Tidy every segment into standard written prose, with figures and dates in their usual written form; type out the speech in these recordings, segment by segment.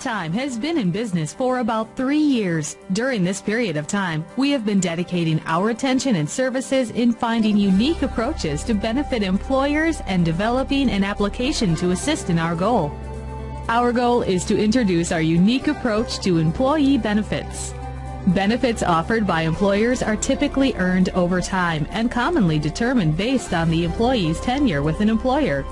Time has been in business for about 3 years. During this period of time, we have been dedicating our attention and services in finding unique approaches to benefit employers and developing an application to assist in our goal. Our goal is to introduce our unique approach to employee benefits. Benefits offered by employers are typically earned over time and commonly determined based on the employee's tenure with an employer.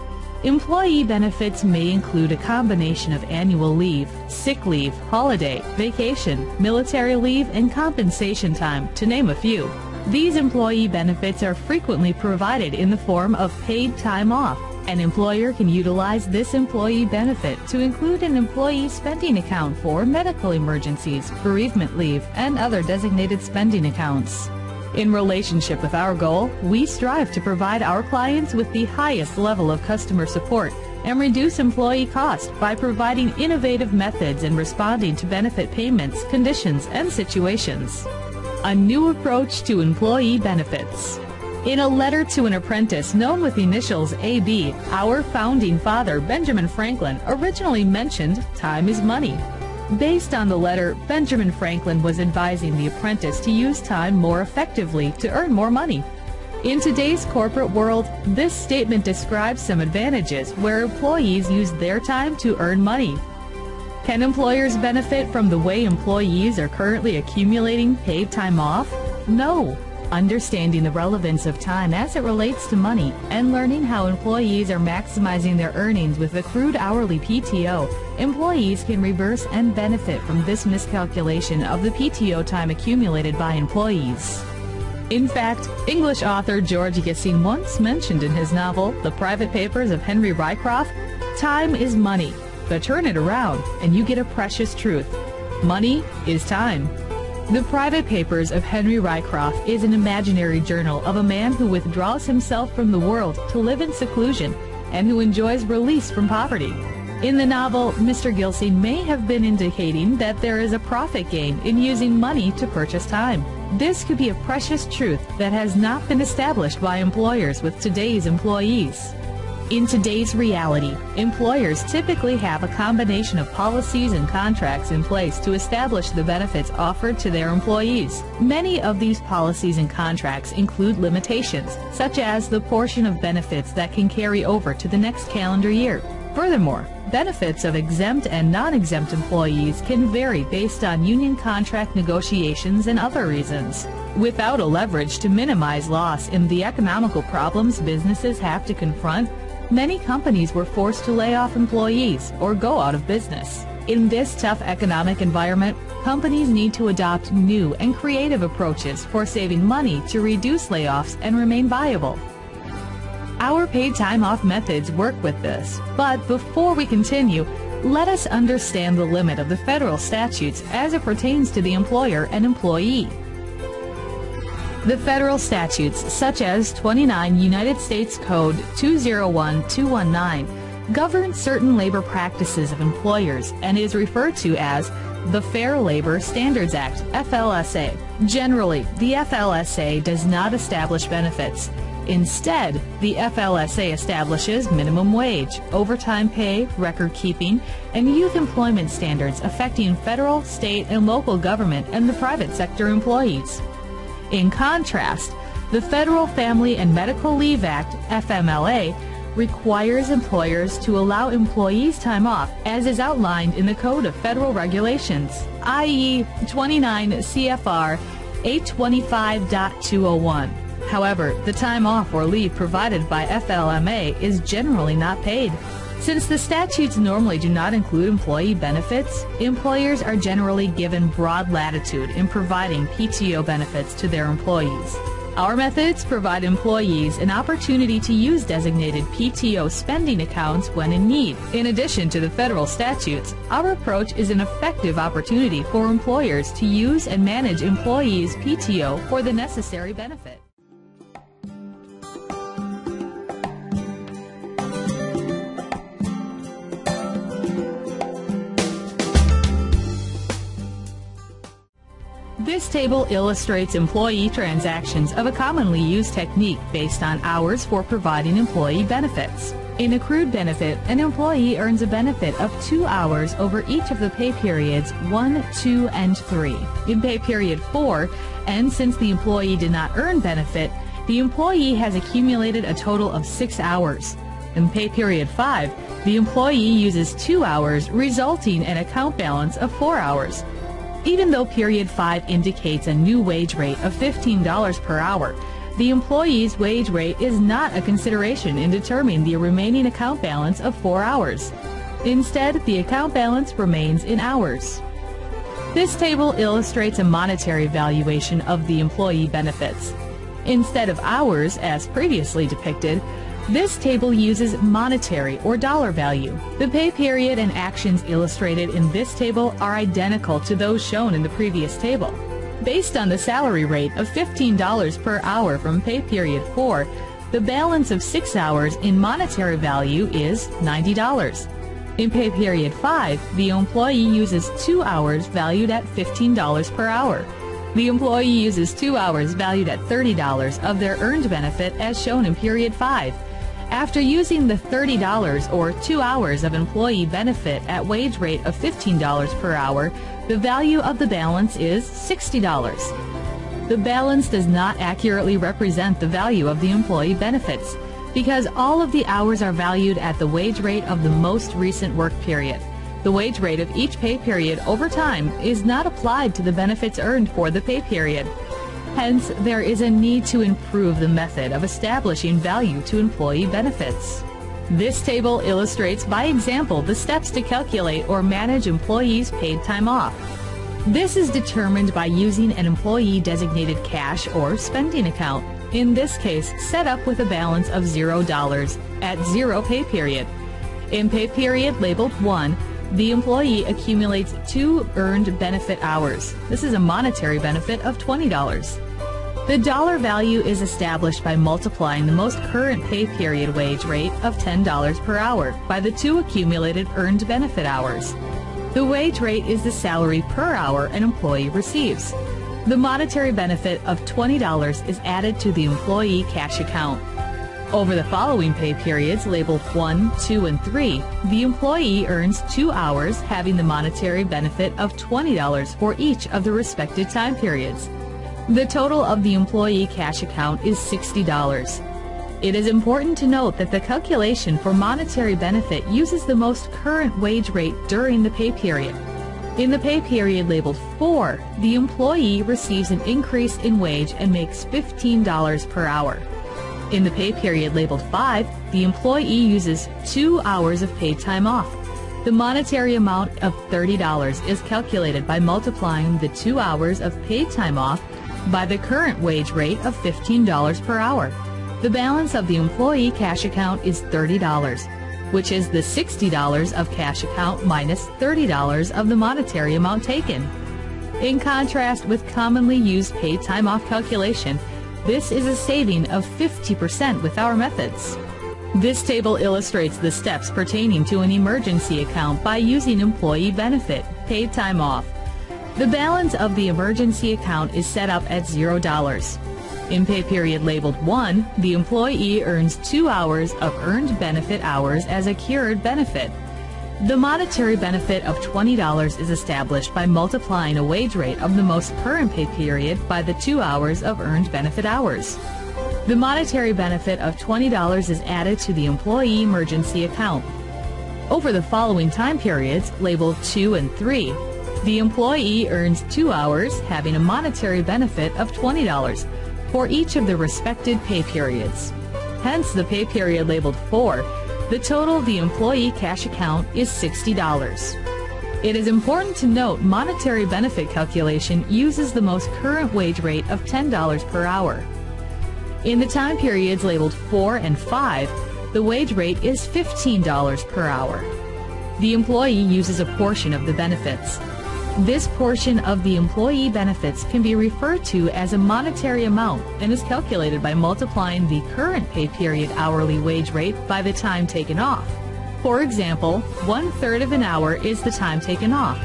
Employee benefits may include a combination of annual leave, sick leave, holiday, vacation, military leave, and compensation time, to name a few. These employee benefits are frequently provided in the form of paid time off. An employer can utilize this employee benefit to include an employee spending account for medical emergencies, bereavement leave, and other designated spending accounts. In relationship with our goal, we strive to provide our clients with the highest level of customer support and reduce employee cost by providing innovative methods in responding to benefit payments, conditions, and situations. A new approach to employee benefits. In a letter to an apprentice known with the initials AB, our founding father, Benjamin Franklin, originally mentioned time is money. Based on the letter, Benjamin Franklin was advising the apprentice to use time more effectively to earn more money. In today's corporate world, this statement describes some advantages where employees use their time to earn money. Can employers benefit from the way employees are currently accumulating paid time off? No. Understanding the relevance of time as it relates to money and learning how employees are maximizing their earnings with accrued hourly PTO, employees can reverse and benefit from this miscalculation of the PTO time accumulated by employees. In fact, English author George Yassin once mentioned in his novel, The Private Papers of Henry Rycroft, "Time is money, but turn it around and you get a precious truth. Money is time." The Private Papers of Henry Rycroft is an imaginary journal of a man who withdraws himself from the world to live in seclusion and who enjoys release from poverty. In the novel, Mr. Gilsey may have been indicating that there is a profit gain in using money to purchase time. This could be a precious truth that has not been established by employers with today's employees. In today's reality, employers typically have a combination of policies and contracts in place to establish the benefits offered to their employees. Many of these policies and contracts include limitations, such as the portion of benefits that can carry over to the next calendar year. Furthermore, benefits of exempt and non-exempt employees can vary based on union contract negotiations and other reasons. Without a leverage to minimize loss in the economical problems businesses have to confront, many companies were forced to lay off employees or go out of business. In this tough economic environment, companies need to adopt new and creative approaches for saving money to reduce layoffs and remain viable. Our paid time off methods work with this, but before we continue, let us understand the limit of the federal statutes as it pertains to the employer and employee. The federal statutes, such as 29 United States Code 201219, govern certain labor practices of employers and is referred to as the Fair Labor Standards Act, FLSA. Generally, the FLSA does not establish benefits. Instead, the FLSA establishes minimum wage, overtime pay, record keeping, and youth employment standards affecting federal, state, and local government and the private sector employees. In contrast, the Federal Family and Medical Leave Act, FMLA, requires employers to allow employees time off as is outlined in the Code of Federal Regulations, i.e. 29 CFR 825.201. However, the time off or leave provided by FLMA is generally not paid. Since the statutes normally do not include employee benefits, employers are generally given broad latitude in providing PTO benefits to their employees. Our methods provide employees an opportunity to use designated PTO spending accounts when in need. In addition to the federal statutes, our approach is an effective opportunity for employers to use and manage employees' PTO for the necessary benefit. This table illustrates employee transactions of a commonly used technique based on hours for providing employee benefits. In accrued benefit, an employee earns a benefit of 2 hours over each of the pay periods 1, 2, and 3. In pay period 4, and since the employee did not earn benefit, the employee has accumulated a total of 6 hours. In pay period 5, the employee uses 2 hours, resulting in an account balance of 4 hours. Even though period 5 indicates a new wage rate of $15 per hour, the employee's wage rate is not a consideration in determining the remaining account balance of 4 hours. Instead, the account balance remains in hours. This table illustrates a monetary valuation of the employee benefits. Instead of hours, as previously depicted, this table uses monetary or dollar value. The pay period and actions illustrated in this table are identical to those shown in the previous table. Based on the salary rate of $15 per hour from pay period 4, the balance of 6 hours in monetary value is $90. In pay period 5, the employee uses 2 hours valued at $15 per hour. The employee uses 2 hours valued at $30 of their earned benefit as shown in period 5. After using the $30 or 2 hours of employee benefit at wage rate of $15 per hour, the value of the balance is $60. The balance does not accurately represent the value of the employee benefits because all of the hours are valued at the wage rate of the most recent work period. The wage rate of each pay period over time is not applied to the benefits earned for the pay period. Hence, there is a need to improve the method of establishing value to employee benefits. This table illustrates by example the steps to calculate or manage employees' paid time off. This is determined by using an employee-designated cash or spending account, in this case set up with a balance of $0 at 0 pay period. In pay period labeled 1, the employee accumulates 2 earned benefit hours. This is a monetary benefit of $20. The dollar value is established by multiplying the most current pay period wage rate of $10 per hour by the 2 accumulated earned benefit hours. The wage rate is the salary per hour an employee receives. The monetary benefit of $20 is added to the employee cash account. Over the following pay periods labeled 1, 2, and 3, the employee earns 2 hours having the monetary benefit of $20 for each of the respective time periods. The total of the employee cash account is $60. It is important to note that the calculation for monetary benefit uses the most current wage rate during the pay period. In the pay period labeled 4, the employee receives an increase in wage and makes $15 per hour. In the pay period labeled 5, the employee uses 2 hours of paid time off. The monetary amount of $30 is calculated by multiplying the 2 hours of paid time off by the current wage rate of $15 per hour. The balance of the employee cash account is $30, which is the $60 of cash account minus $30 of the monetary amount taken. In contrast with commonly used paid time off calculation, this is a saving of 50% with our methods. This table illustrates the steps pertaining to an emergency account by using employee benefit, paid time off. The balance of the emergency account is set up at $0. In pay period labeled 1, the employee earns 2 hours of earned benefit hours as accrued benefit. The monetary benefit of $20 is established by multiplying a wage rate of the most current pay period by the 2 hours of earned benefit hours. The monetary benefit of $20 is added to the employee emergency account. Over the following time periods, labeled 2 and 3, the employee earns 2 hours having a monetary benefit of $20 for each of the respective pay periods. Hence, the pay period labeled 4, the total of the employee cash account is $60. It is important to note monetary benefit calculation uses the most current wage rate of $10 per hour. In the time periods labeled 4 and 5, the wage rate is $15 per hour. The employee uses a portion of the benefits. This portion of the employee benefits can be referred to as a monetary amount and is calculated by multiplying the current pay period hourly wage rate by the time taken off. For example, 1/3 of an hour is the time taken off.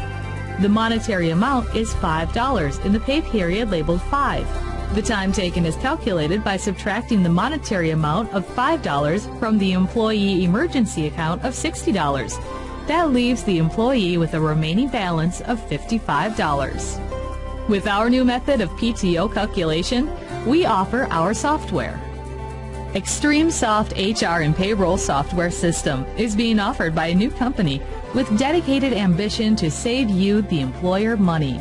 The monetary amount is $5 in the pay period labeled 5. The time taken is calculated by subtracting the monetary amount of $5 from the employee emergency account of $60. That leaves the employee with a remaining balance of $55. With our new method of PTO calculation, we offer our software. ExtremeSoft HR and Payroll Software System is being offered by a new company with dedicated ambition to save you, the employer, money.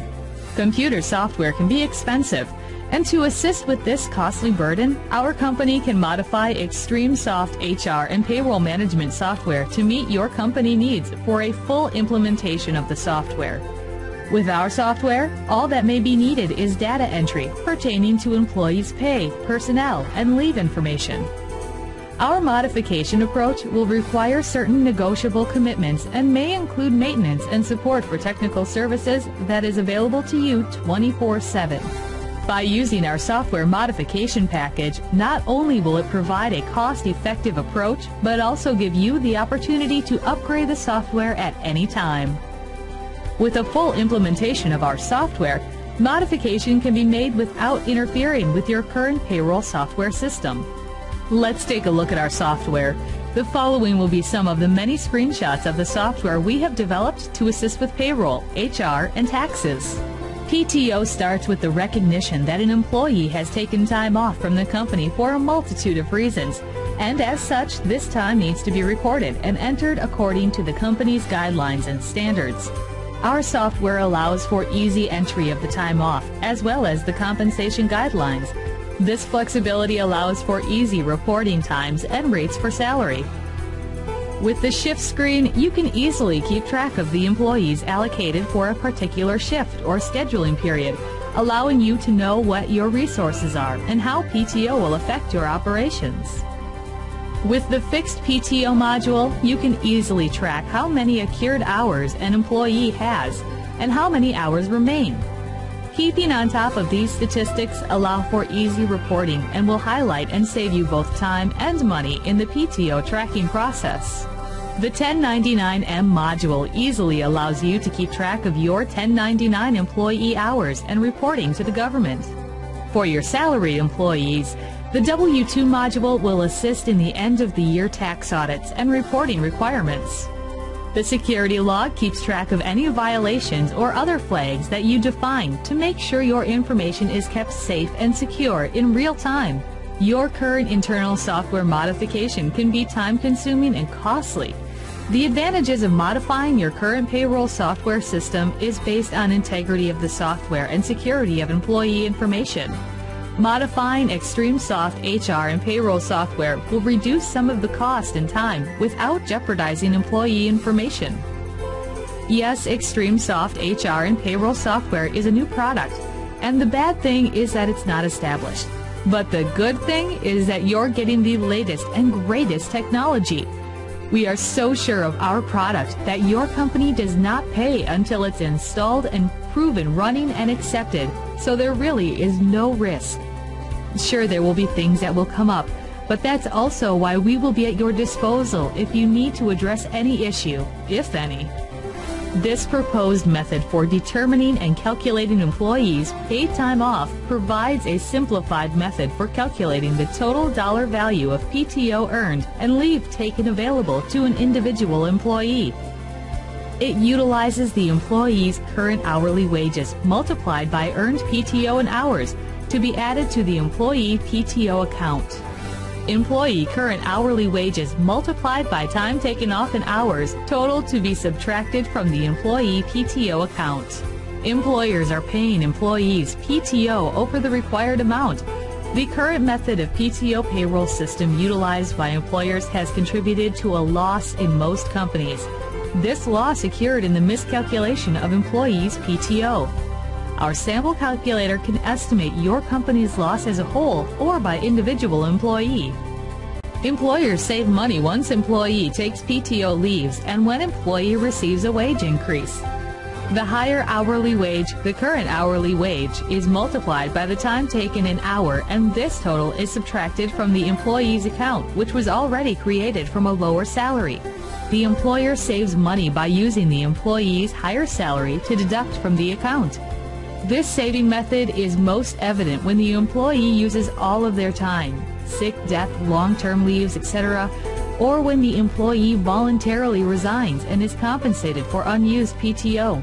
Computer software can be expensive, and to assist with this costly burden, our company can modify ExtremeSoft HR and Payroll Management software to meet your company needs for a full implementation of the software. With our software, all that may be needed is data entry pertaining to employees' pay, personnel, and leave information. Our modification approach will require certain negotiable commitments and may include maintenance and support for technical services that is available to you 24/7. By using our software modification package, not only will it provide a cost-effective approach, but also give you the opportunity to upgrade the software at any time. With a full implementation of our software, modification can be made without interfering with your current payroll software system. Let's take a look at our software. The following will be some of the many screenshots of the software we have developed to assist with payroll, HR, and taxes. PTO starts with the recognition that an employee has taken time off from the company for a multitude of reasons, and as such, this time needs to be recorded and entered according to the company's guidelines and standards. Our software allows for easy entry of the time off, as well as the compensation guidelines. This flexibility allows for easy reporting times and rates for salary. With the shift screen, you can easily keep track of the employees allocated for a particular shift or scheduling period, allowing you to know what your resources are and how PTO will affect your operations. With the fixed PTO module, you can easily track how many accrued hours an employee has and how many hours remain. Keeping on top of these statistics allow for easy reporting and will highlight and save you both time and money in the PTO tracking process. The 1099-M module easily allows you to keep track of your 1099 employee hours and reporting to the government. For your salaried employees, the W-2 module will assist in the end-of-the-year tax audits and reporting requirements. The security log keeps track of any violations or other flags that you define to make sure your information is kept safe and secure in real time. Your current internal software modification can be time-consuming and costly. The advantages of modifying your current payroll software system is based on integrity of the software and security of employee information. Modifying ExtremeSoft HR and Payroll software will reduce some of the cost and time without jeopardizing employee information. Yes, ExtremeSoft HR and Payroll software is a new product, and the bad thing is that it's not established. But the good thing is that you're getting the latest and greatest technology. We are so sure of our product that your company does not pay until it's installed and proven running and accepted, so there really is no risk. Sure, there will be things that will come up, but that's also why we will be at your disposal if you need to address any issue, if any. This proposed method for determining and calculating employees' paid time off provides a simplified method for calculating the total dollar value of PTO earned and leave taken available to an individual employee. It utilizes the employee's current hourly wages multiplied by earned PTO and hours to be added to the employee PTO account. Employee current hourly wages multiplied by time taken off in hours total to be subtracted from the employee PTO account. Employers are paying employees PTO over the required amount. The current method of PTO payroll system utilized by employers has contributed to a loss in most companies. This loss occurred in the miscalculation of employees' PTO. Our sample calculator can estimate your company's loss as a whole or by individual employee. Employers save money once employee takes PTO leaves and when employee receives a wage increase. The higher hourly wage, the current hourly wage, is multiplied by the time taken in hour, and this total is subtracted from the employee's account, which was already created from a lower salary. The employer saves money by using the employee's higher salary to deduct from the account. This saving method is most evident when the employee uses all of their time, sick, death, long-term leaves, etc., or when the employee voluntarily resigns and is compensated for unused PTO.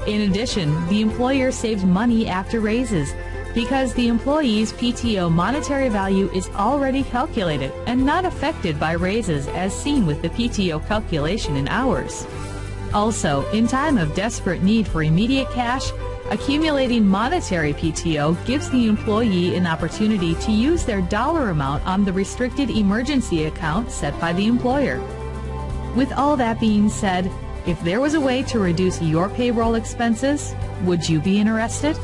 In addition, the employer saves money after raises because the employee's PTO monetary value is already calculated and not affected by raises as seen with the PTO calculation in hours. Also, in time of desperate need for immediate cash, accumulating monetary PTO gives the employee an opportunity to use their dollar amount on the restricted emergency account set by the employer. With all that being said, if there was a way to reduce your payroll expenses, would you be interested?